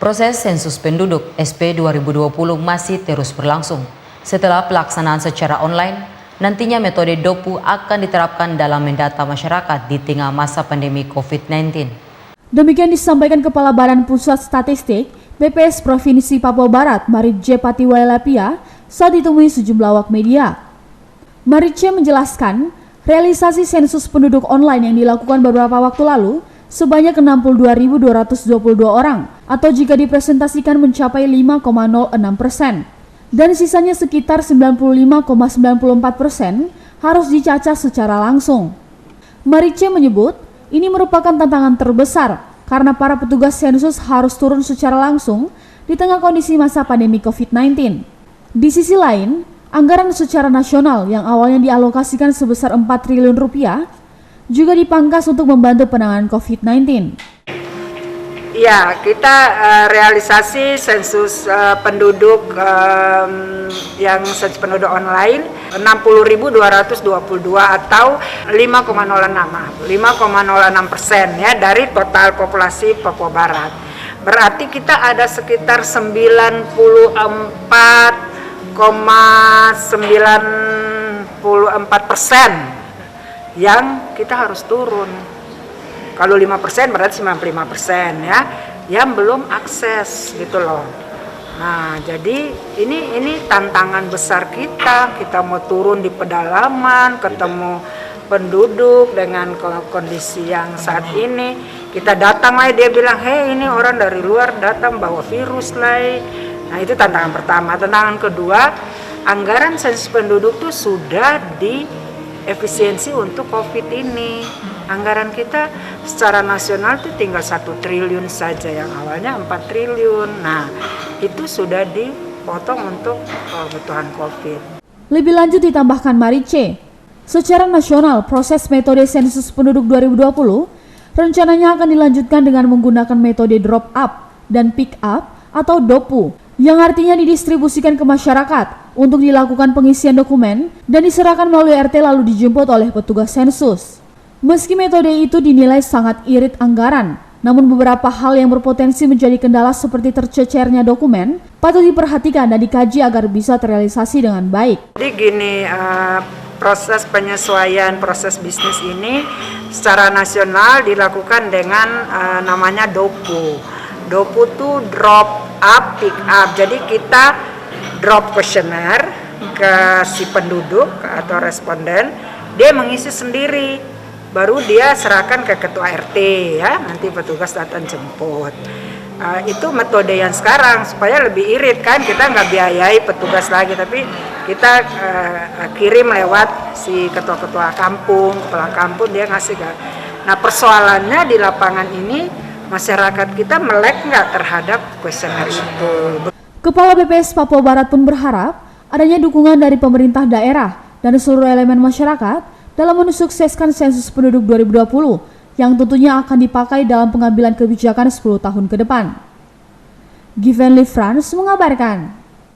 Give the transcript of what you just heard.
Proses sensus penduduk SP 2020 masih terus berlangsung. Setelah pelaksanaan secara online, nantinya metode DOPU akan diterapkan dalam mendata masyarakat di tengah masa pandemi COVID-19. Demikian disampaikan Kepala Badan Pusat Statistik BPS Provinsi Papua Barat, Maritje Patiwailapia, saat ditemui sejumlah awak media. Maritje menjelaskan, realisasi sensus penduduk online yang dilakukan beberapa waktu lalu sebanyak 62.222 orang, atau jika dipresentasikan mencapai 5,06%, dan sisanya sekitar 95,94% harus dicacah secara langsung. Maritje menyebut, ini merupakan tantangan terbesar karena para petugas sensus harus turun secara langsung di tengah kondisi masa pandemi COVID-19. Di sisi lain, anggaran secara nasional yang awalnya dialokasikan sebesar 4 triliun rupiah juga dipangkas untuk membantu penanganan COVID-19. Ya, kita realisasi sensus penduduk yang sensus penduduk online 60.222 atau 5,06% ya dari total populasi Papua Barat. Berarti kita ada sekitar 94,94% yang kita harus turun. Kalau 5% berarti 95% ya, yang belum akses gitu loh. Nah, jadi ini tantangan besar kita mau turun di pedalaman, ketemu penduduk dengan kondisi yang saat ini. Kita datang lah, dia bilang, hei ini orang dari luar datang bawa virus lah. Nah, itu tantangan pertama. Tantangan kedua, anggaran sensus penduduk tuh sudah efisiensi untuk COVID ini. Anggaran kita secara nasional itu tinggal 1 triliun saja, yang awalnya 4 triliun. Nah, itu sudah dipotong untuk kebutuhan COVID. Lebih lanjut ditambahkan Maritje, secara nasional proses metode sensus penduduk 2020 rencananya akan dilanjutkan dengan menggunakan metode drop up dan pick up atau DOPU, yang artinya didistribusikan ke masyarakat untuk dilakukan pengisian dokumen dan diserahkan melalui RT lalu dijemput oleh petugas sensus. Meski metode itu dinilai sangat irit anggaran, namun beberapa hal yang berpotensi menjadi kendala seperti tercecernya dokumen patut diperhatikan dan dikaji agar bisa terrealisasi dengan baik. Jadi gini, proses penyesuaian proses bisnis ini secara nasional dilakukan dengan namanya DOPU. DOPU itu drop up, pick up. Jadi kita drop kuesioner ke si penduduk atau responden, dia mengisi sendiri. Baru dia serahkan ke ketua RT ya, nanti petugas datang jemput. Itu metode yang sekarang supaya lebih irit kan, kita nggak biayai petugas lagi, tapi kita kirim lewat si ketua-ketua kampung, kepala kampung, dia ngasih kan. Nah, persoalannya di lapangan ini masyarakat kita melek nggak terhadap kuesioner itu. Kepala BPS Papua Barat pun berharap adanya dukungan dari pemerintah daerah dan seluruh elemen masyarakat dalam mensukseskan sensus penduduk 2020 yang tentunya akan dipakai dalam pengambilan kebijakan 10 tahun ke depan. Given Lee France mengabarkan.